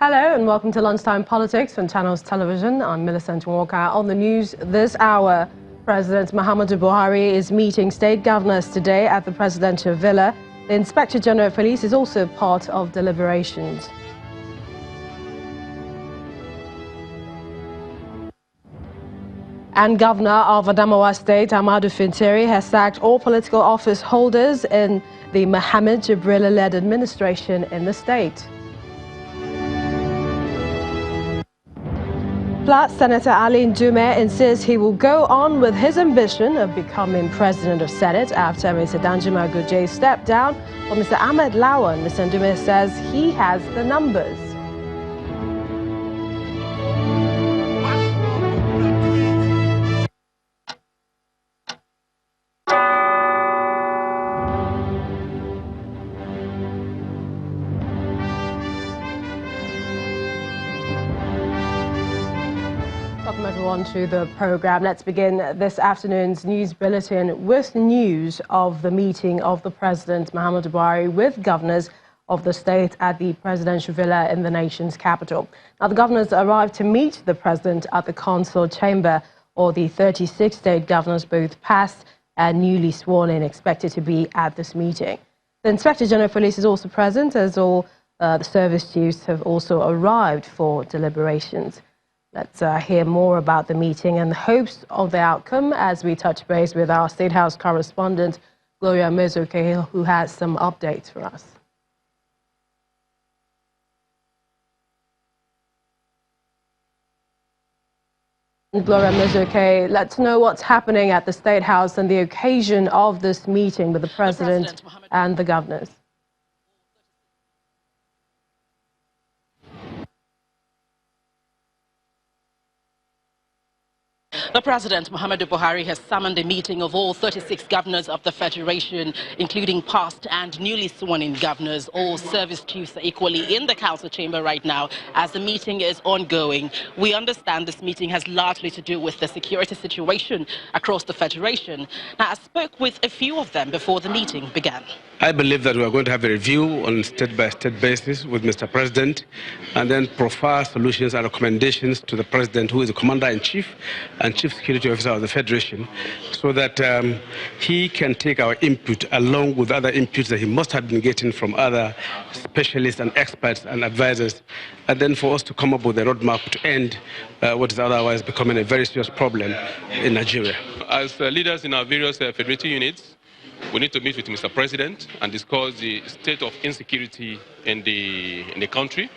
Hello and welcome to Lunchtime Politics on Channels Television. I'm Millicent Walker. On the news this hour, President Muhammadu Buhari is meeting state governors today at the presidential villa. The Inspector General of Police is also part of deliberations. And Governor of Adamawa State, Ahmadu Fintiri, has sacked all political office holders in the Mohammed Jibrilla-led administration in the state. Plus, Senator Ali Ndume insists he will go on with his ambition of becoming President of Senate after Mr. Danjuma Goje stepped down. But Mr. Ahmed Lawan, Mr. Ndume says he has the numbers. Welcome everyone to the program. Let's begin this afternoon's news bulletin with news of the meeting of the President Muhammadu Buhari with governors of the state at the presidential villa in the nation's capital. Now, the governors arrived to meet the president at the council chamber, or the 36 state governors, both past and newly sworn in, expected to be at this meeting. The Inspector General of Police is also present, as all the service chiefs have also arrived for deliberations. Let's hear more about the meeting and the hopes of the outcome as we touch base with our State House correspondent, Gloria Mezoke, who has some updates for us. Gloria Mezoke, let's know what's happening at the State House and the occasion of this meeting with the President and the governors. The President, Muhammadu Buhari, has summoned a meeting of all 36 governors of the Federation, including past and newly sworn-in governors. All service chiefs are equally in the council chamber right now as the meeting is ongoing. We understand this meeting has largely to do with the security situation across the Federation. Now, I spoke with a few of them before the meeting began. I believe that we are going to have a review on state-by-state basis with Mr. President and then profile solutions and recommendations to the President, who is the Commander-in-Chief and Chief Security Officer of the Federation, so that he can take our input along with other inputs that he must have been getting from other specialists and experts and advisors, and then for us to come up with a roadmap to end what is otherwise becoming a very serious problem in Nigeria. As leaders in our various federative units, we need to meet with Mr. President and discuss the state of insecurity in the country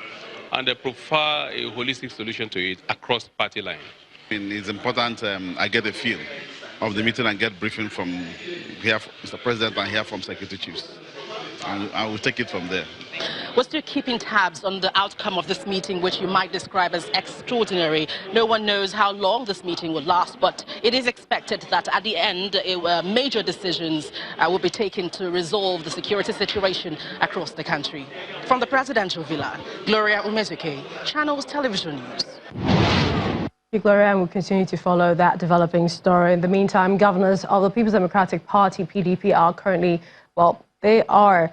and profile a holistic solution to it across party lines. It's important I get a feel of the meeting and get briefing from here, Mr. President, and hear from Secretary Chiefs. And I will take it from there. We're still keeping tabs on the outcome of this meeting, which you might describe as extraordinary. No one knows how long this meeting will last, but it is expected that at the end, major decisions will be taken to resolve the security situation across the country. From the presidential villa, Gloria Umezuke, Channels Television News. Gloria, and we'll continue to follow that developing story. In the meantime, governors of the People's Democratic Party, PDP, are currently, well, they are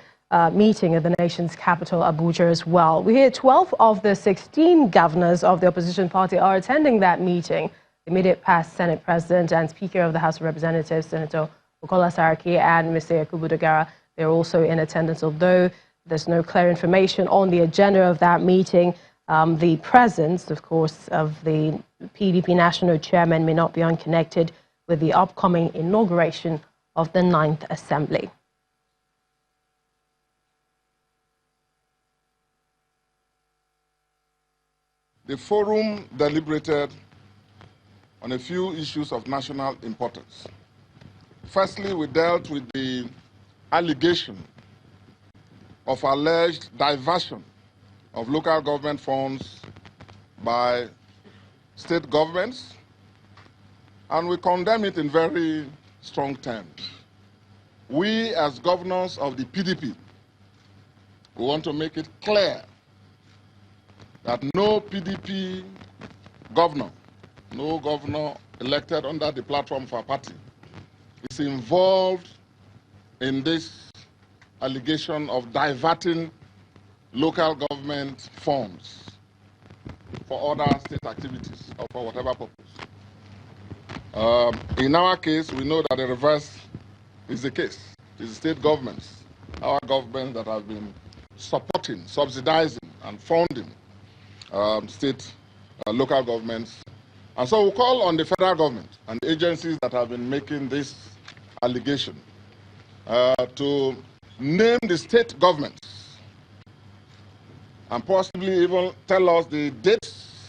meeting at the nation's capital, Abuja, as well. We hear 12 of the 16 governors of the opposition party are attending that meeting. The immediate past Senate President and Speaker of the House of Representatives, Senator Bukola Saraki, and Mr. Yakubu Dogara, they're also in attendance, although there's no clear information on the agenda of that meeting. The presence, of course, of the PDP National Chairman may not be unconnected with the upcoming inauguration of the 9th Assembly. The forum deliberated on a few issues of national importance. Firstly, we dealt with the allegation of alleged diversion of local government funds by state governments, and we condemn it in very strong terms. We, as governors of the PDP, we want to make it clear that no PDP governor, no governor elected under the platform of our party, is involved in this allegation of diverting local government funds for other state activities or for whatever purpose. In our case, we know that the reverse is the case. It is the state governments, our governments that have been supporting, subsidizing, and funding state, local governments. And so we call on the federal government and the agencies that have been making this allegation to name the state governments and possibly even tell us the dates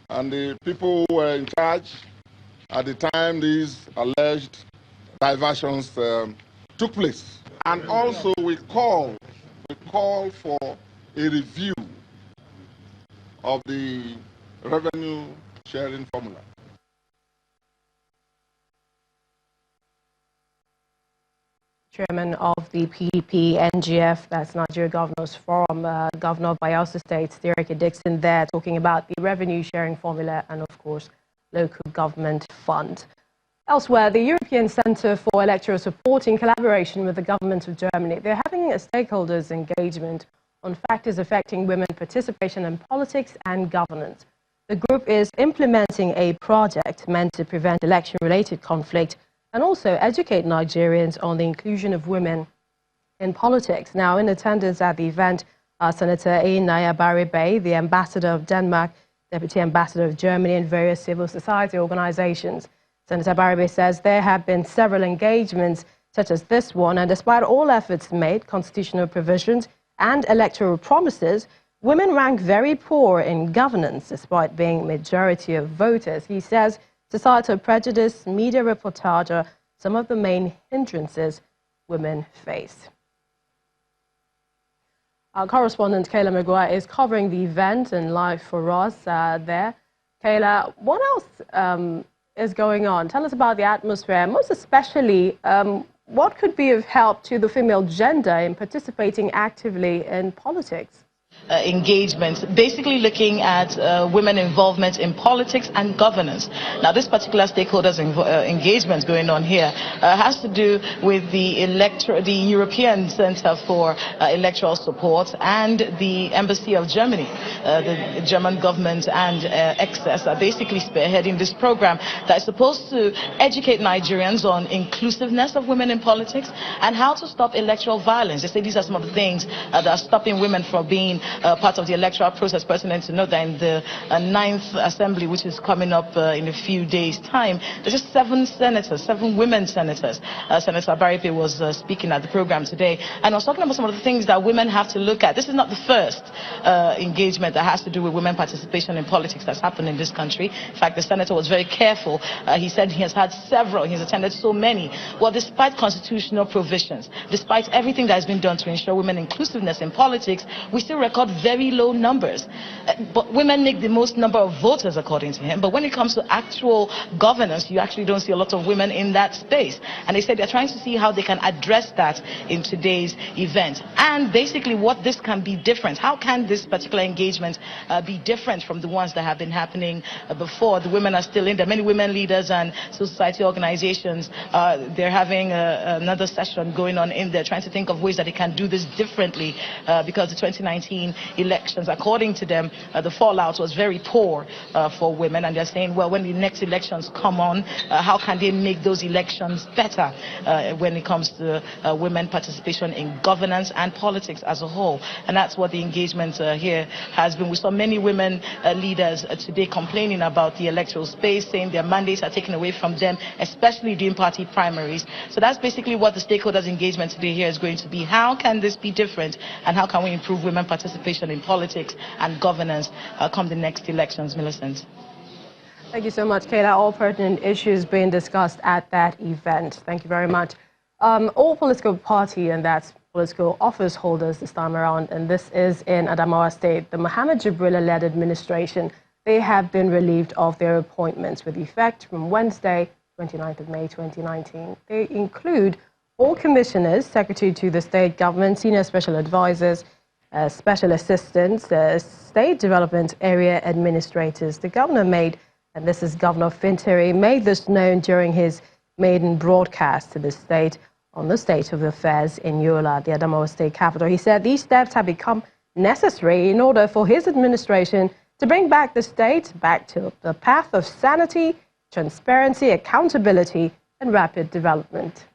and the people who were in charge at the time these alleged diversions took place. And also we call for a review of the revenue sharing formula. Chairman of the PDP NGF, that's Nigeria Governors Forum, Governor of Bayelsa State, Derek Dixon there, talking about the revenue sharing formula and, of course, local government fund. Elsewhere, the European Centre for Electoral Support, in collaboration with the government of Germany, they're having a stakeholders engagement on factors affecting women participation in politics and governance. The group is implementing a project meant to prevent election-related conflict and also educate Nigerians on the inclusion of women in politics. Now, in attendance at the event, Senator Naya Baribe, the Ambassador of Denmark, Deputy Ambassador of Germany, and various civil society organizations. Senator Baribe says there have been several engagements such as this one, and despite all efforts made, constitutional provisions and electoral promises, women rank very poor in governance despite being majority of voters. He says societal prejudice, media reportage are some of the main hindrances women face. Our correspondent Kayla Maguire is covering the event and live for us there. Kayla, what else is going on? Tell us about the atmosphere, most especially what could be of help to the female gender in participating actively in politics? Engagements, basically looking at women involvement in politics and governance. Now, this particular stakeholders engagement going on here has to do with the European Center for Electoral Support and the Embassy of Germany. The German government and Access are basically spearheading this program that is supposed to educate Nigerians on inclusiveness of women in politics and how to stop electoral violence. They say these are some of the things that are stopping women from being part of the electoral process. Pertinent to note that in the 9th Assembly, which is coming up in a few days' time, there's just 7 senators, 7 women senators. Senator Baripe was speaking at the program today, and I was talking about some of the things that women have to look at. This is not the first engagement that has to do with women participation in politics that's happened in this country. In fact, the senator was very careful. He said he has had several, he's attended so many. Well, despite constitutional provisions, despite everything that has been done to ensure women inclusiveness in politics, we still record very low numbers. But women make the most number of voters, according to him. But when it comes to actual governance, you actually don't see a lot of women in that space. And they said they're trying to see how they can address that in today's event. And basically what this can be different. How can this particular engagement be different from the ones that have been happening before? The women are still in there. Many women leaders and civil society organizations, they're having another session going on in there, trying to think of ways that they can do this differently because the 2019 elections, according to them, the fallout was very poor for women, and they're saying, well, when the next elections come on, how can they make those elections better when it comes to women participation in governance and politics as a whole? And that's what the engagement here has been. We saw many women leaders today complaining about the electoral space, saying their mandates are taken away from them, especially during party primaries. So that's basically what the stakeholders engagement today here is going to be. How can this be different, and how can we improve women participation in politics and governance come the next elections? Millicent. Thank you so much, Kayla. All pertinent issues being discussed at that event. Thank you very much. All political party and that's political office holders this time around, and this is in Adamawa State, the Mohammed Jibrilla-led administration, they have been relieved of their appointments with effect from Wednesday, 29th of May 2019. They include all commissioners, secretary to the state government, senior special advisors, special assistants, state development area administrators. The governor made, and this is Governor Fintiri, made this known during his maiden broadcast to the state on the state of affairs in Yola, the Adamawa state capital. He said these steps have become necessary in order for his administration to bring back the state back to the path of sanity, transparency, accountability, and rapid development.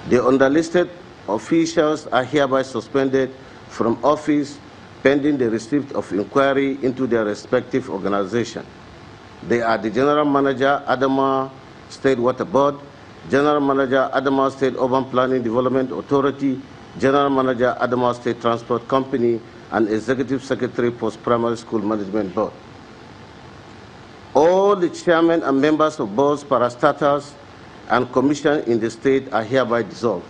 The underlisted officials are hereby suspended from office pending the receipt of inquiry into their respective organization. They are the General Manager, Adamawa State Water Board, General Manager, Adamawa State Urban Planning Development Authority, General Manager, Adamawa State Transport Company, and Executive Secretary, Post-Primary School Management Board. All the chairmen and members of boards, parastatals, and commission in the state are hereby dissolved.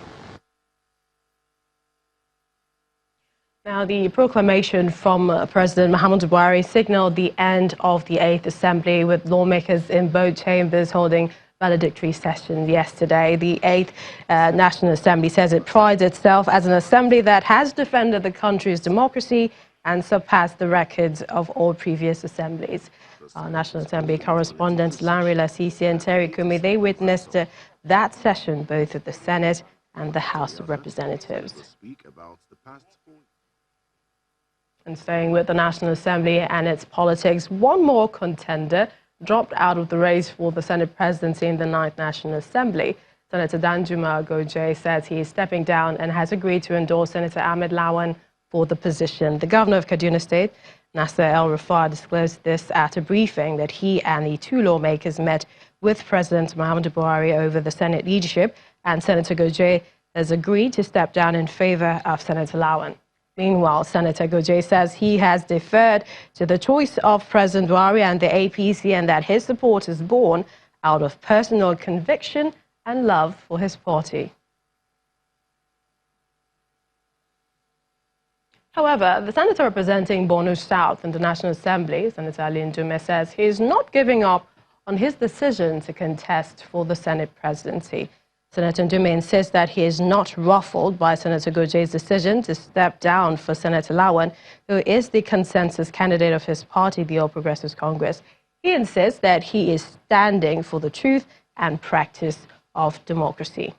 Now, the proclamation from President Muhammadu Buhari signaled the end of the 8th Assembly, with lawmakers in both chambers holding valedictory sessions yesterday. The 8th National Assembly says it prides itself as an assembly that has defended the country's democracy and surpassed the records of all previous assemblies. Our National Assembly correspondents Lanre Lasisi and Terry Kumi, they witnessed that session both at the Senate and the House of Representatives. And staying with the National Assembly and its politics, one more contender dropped out of the race for the Senate presidency in the 9th National Assembly. Senator Danjuma Goje says he is stepping down and has agreed to endorse Senator Ahmed Lawan for the position. The governor of Kaduna State, Nasser El-Rufai, disclosed this at a briefing that he and the two lawmakers met with President Muhammadu Buhari over the Senate leadership, and Senator Goje has agreed to step down in favor of Senator Lawan. Meanwhile, Senator Goje says he has deferred to the choice of President Buhari and the APC, and that his support is born out of personal conviction and love for his party. However, the senator representing Borno South in the National Assembly, Senator Ali Ndume, says he is not giving up on his decision to contest for the Senate presidency. Senator Ndume insists that he is not ruffled by Senator Goje's decision to step down for Senator Lawan, who is the consensus candidate of his party, the All Progressives Congress. He insists that he is standing for the truth and practice of democracy.